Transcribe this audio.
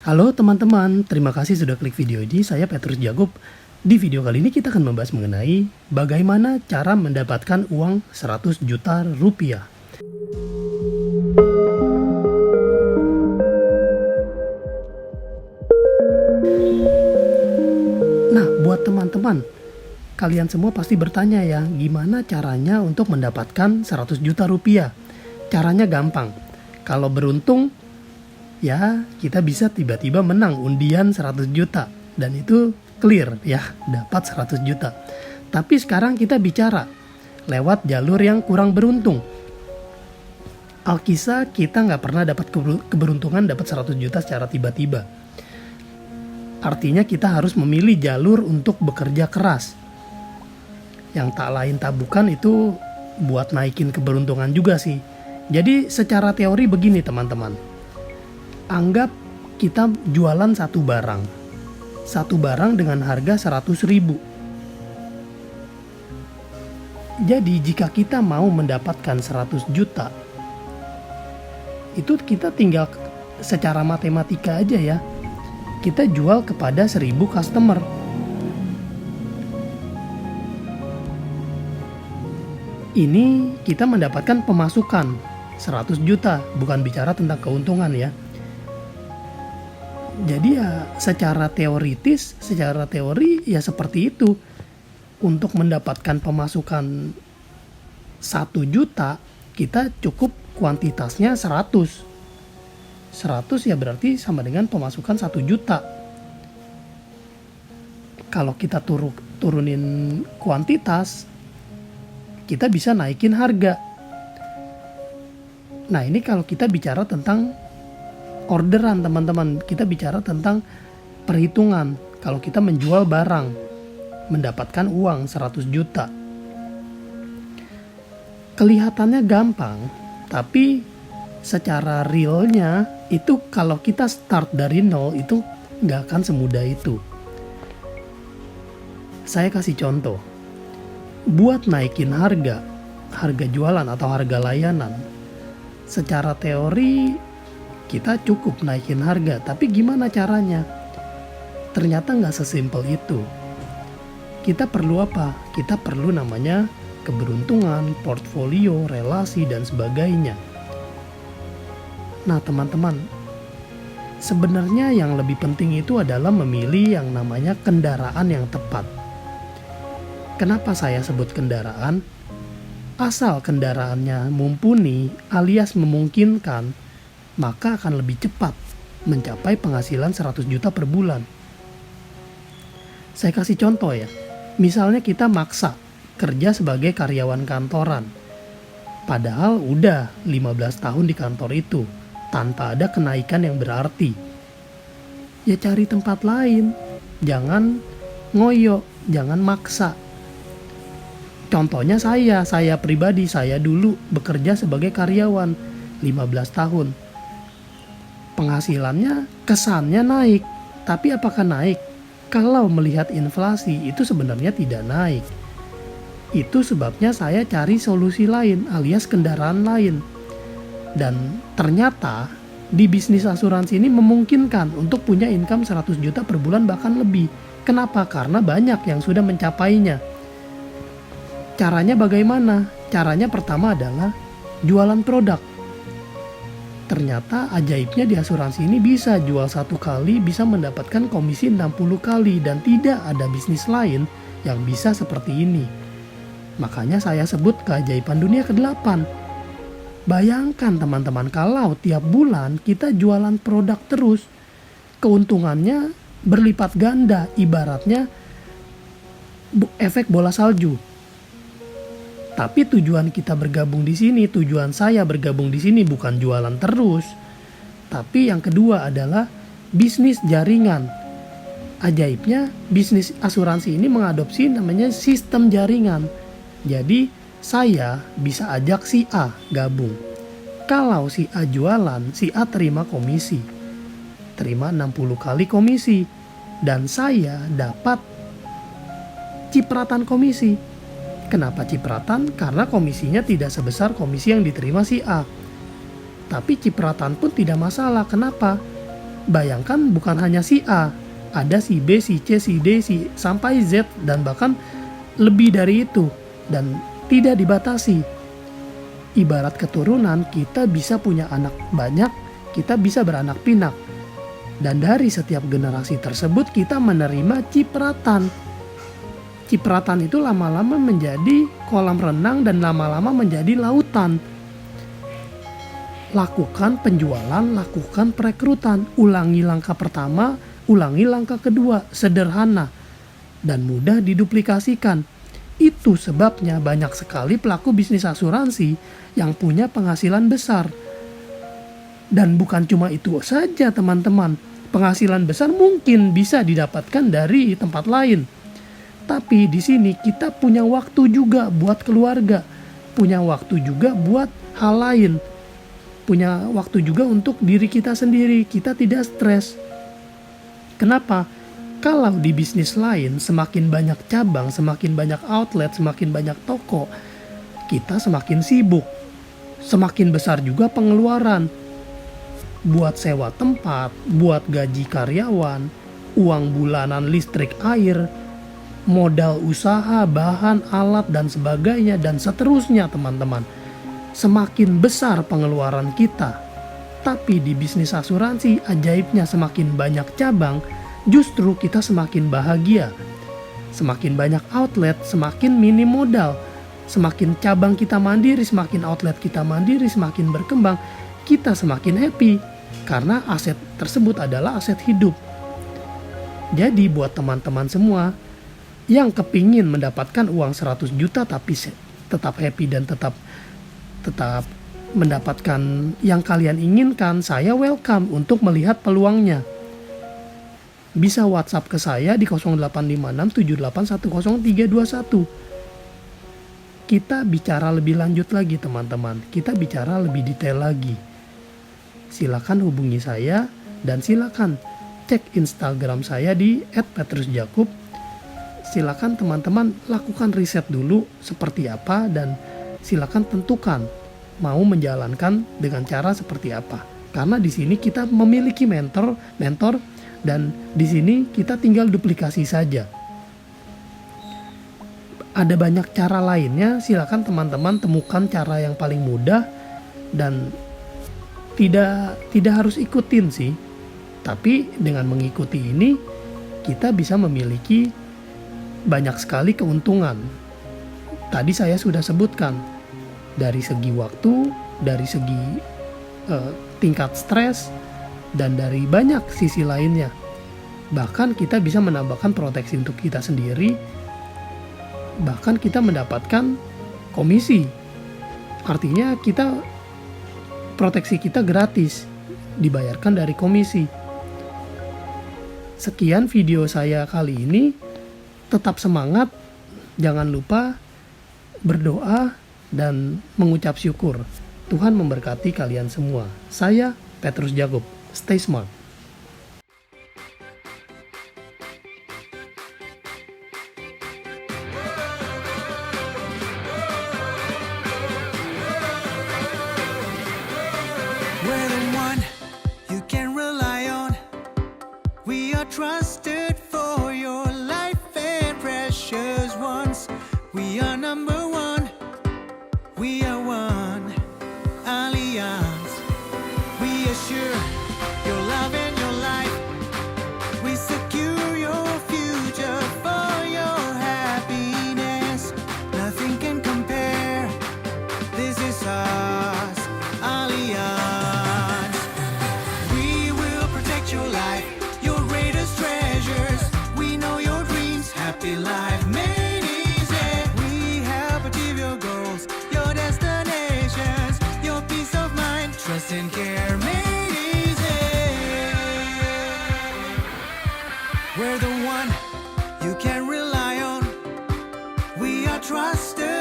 Halo teman-teman, terima kasih sudah klik video ini. Saya Petrus Jagob. Di video kali ini kita akan membahas mengenai bagaimana cara mendapatkan uang 100 juta rupiah. Nah, buat teman-teman, kalian semua pasti bertanya ya, gimana caranya untuk mendapatkan 100 juta rupiah? Caranya gampang. Kalau beruntung, ya kita bisa tiba-tiba menang undian 100 juta dan itu clear ya, dapat 100 juta. Tapi sekarang kita bicara lewat jalur yang kurang beruntung. Alkisah kita nggak pernah dapat keberuntungan dapat 100 juta secara tiba-tiba. Artinya kita harus memilih jalur untuk bekerja keras. Yang tak lain tak bukan itu buat naikin keberuntungan juga sih. Jadi secara teori begini teman-teman. Anggap kita jualan satu barang. Satu barang dengan harga 100.000. Jadi jika kita mau mendapatkan 100 juta, itu kita tinggal secara matematika aja ya. Kita jual kepada 1.000 customer. Ini kita mendapatkan pemasukan 100 juta, bukan bicara tentang keuntungan ya. Jadi ya secara teori ya seperti itu. Untuk mendapatkan pemasukan 1 juta, kita cukup kuantitasnya 100. 100 ya berarti sama dengan pemasukan 1 juta. Kalau kita turunin kuantitas, kita bisa naikin harga. Nah ini kalau kita bicara tentang orderan teman-teman, kita bicara tentang perhitungan. Kalau kita menjual barang, mendapatkan uang 100 juta. Kelihatannya gampang, tapi secara realnya itu kalau kita start dari nol itu nggak akan semudah itu. Saya kasih contoh. Buat naikin harga jualan atau harga layanan, secara teori kita cukup naikin harga, tapi gimana caranya? Ternyata nggak sesimpel itu. Kita perlu apa? Kita perlu namanya keberuntungan, portfolio, relasi, dan sebagainya. Nah teman-teman, sebenarnya yang lebih penting itu adalah memilih yang namanya kendaraan yang tepat. Kenapa saya sebut kendaraan? Asal kendaraannya mumpuni alias memungkinkan, maka akan lebih cepat mencapai penghasilan 100 juta per bulan. Saya kasih contoh ya. Misalnya kita maksa kerja sebagai karyawan kantoran. Padahal udah 15 tahun di kantor itu tanpa ada kenaikan yang berarti. Ya cari tempat lain. Jangan ngoyo, jangan maksa. Contohnya saya pribadi, saya dulu bekerja sebagai karyawan 15 tahun. Penghasilannya kesannya naik, tapi apakah naik? Kalau melihat inflasi itu sebenarnya tidak naik. Itu sebabnya saya cari solusi lain alias kendaraan lain. Dan ternyata di bisnis asuransi ini memungkinkan untuk punya income 100 juta per bulan bahkan lebih. Kenapa? Karena banyak yang sudah mencapainya. Caranya bagaimana? Caranya pertama adalah jualan produk. Ternyata ajaibnya di asuransi ini bisa jual 1 kali bisa mendapatkan komisi 60 kali dan tidak ada bisnis lain yang bisa seperti ini. Makanya saya sebut keajaiban dunia ke-8. Bayangkan teman-teman kalau tiap bulan kita jualan produk terus, keuntungannya berlipat ganda, ibaratnya efek bola salju. Tapi tujuan kita bergabung di sini, tujuan saya bergabung di sini bukan jualan terus. Tapi yang kedua adalah bisnis jaringan. Ajaibnya bisnis asuransi ini mengadopsi namanya sistem jaringan. Jadi saya bisa ajak si A gabung. Kalau si A jualan, si A terima komisi. Terima 60 kali komisi. Dan saya dapat cipratan komisi. Kenapa cipratan? Karena komisinya tidak sebesar komisi yang diterima si A. Tapi cipratan pun tidak masalah. Kenapa? Bayangkan bukan hanya si A, ada si B, si C, si D, sampai Z, dan bahkan lebih dari itu, dan tidak dibatasi. Ibarat keturunan, kita bisa punya anak banyak, kita bisa beranak pinak. Dan dari setiap generasi tersebut kita menerima cipratan. Cipratan itu lama-lama menjadi kolam renang dan lama-lama menjadi lautan. Lakukan penjualan, lakukan perekrutan. Ulangi langkah pertama, ulangi langkah kedua. Sederhana dan mudah diduplikasikan. Itu sebabnya banyak sekali pelaku bisnis asuransi yang punya penghasilan besar. Dan bukan cuma itu saja teman-teman, penghasilan besar mungkin bisa didapatkan dari tempat lain. Tapi di sini kita punya waktu juga buat keluarga, punya waktu juga buat hal lain, punya waktu juga untuk diri kita sendiri, kita tidak stres. Kenapa? Kalau di bisnis lain semakin banyak cabang, semakin banyak outlet, semakin banyak toko, kita semakin sibuk, semakin besar juga pengeluaran. Buat sewa tempat, buat gaji karyawan, uang bulanan listrik air, modal usaha, bahan, alat, dan sebagainya, dan seterusnya teman-teman. Semakin besar pengeluaran kita. Tapi di bisnis asuransi, ajaibnya semakin banyak cabang, justru kita semakin bahagia. Semakin banyak outlet, semakin minim modal. Semakin cabang kita mandiri, semakin outlet kita mandiri, semakin berkembang, kita semakin happy, karena aset tersebut adalah aset hidup. Jadi buat teman-teman semua yang kepingin mendapatkan uang 100 juta tapi tetap happy dan tetap mendapatkan yang kalian inginkan, saya welcome untuk melihat peluangnya. Bisa WhatsApp ke saya di 0856781031. Kita bicara lebih lanjut lagi teman-teman, kita bicara lebih detail lagi. Silakan hubungi saya dan silakan cek Instagram saya di @petrusjakub. Silakan teman-teman lakukan riset dulu seperti apa dan silakan tentukan mau menjalankan dengan cara seperti apa. Karena di sini kita memiliki mentor dan di sini kita tinggal duplikasi saja. Ada banyak cara lainnya, silakan teman-teman temukan cara yang paling mudah dan tidak harus ikutin sih. Tapi dengan mengikuti ini kita bisa memiliki banyak sekali keuntungan. Tadi saya sudah sebutkan dari segi waktu, dari segi tingkat stres, dan dari banyak sisi lainnya. Bahkan kita bisa menambahkan proteksi untuk kita sendiri, bahkan kita mendapatkan komisi. Artinya proteksi kita gratis, dibayarkan dari komisi. Sekian video saya kali ini. Tetap semangat, jangan lupa berdoa dan mengucap syukur. Tuhan memberkati kalian semua. Saya Petrus Jakub. Stay smart. We're the one you can rely on. We are trusted for your life and precious ones. We are number one. We are one alliance. We assure your love and your life. We secure your future for your happiness. Nothing can compare. This is us, Alliance. We will protect your life, your greatest treasures. We know your dreams, happy life made easy. We help achieve your goals, your destinations, your peace of mind, trust and care made easy. We're the one you can rely on. We are trusted.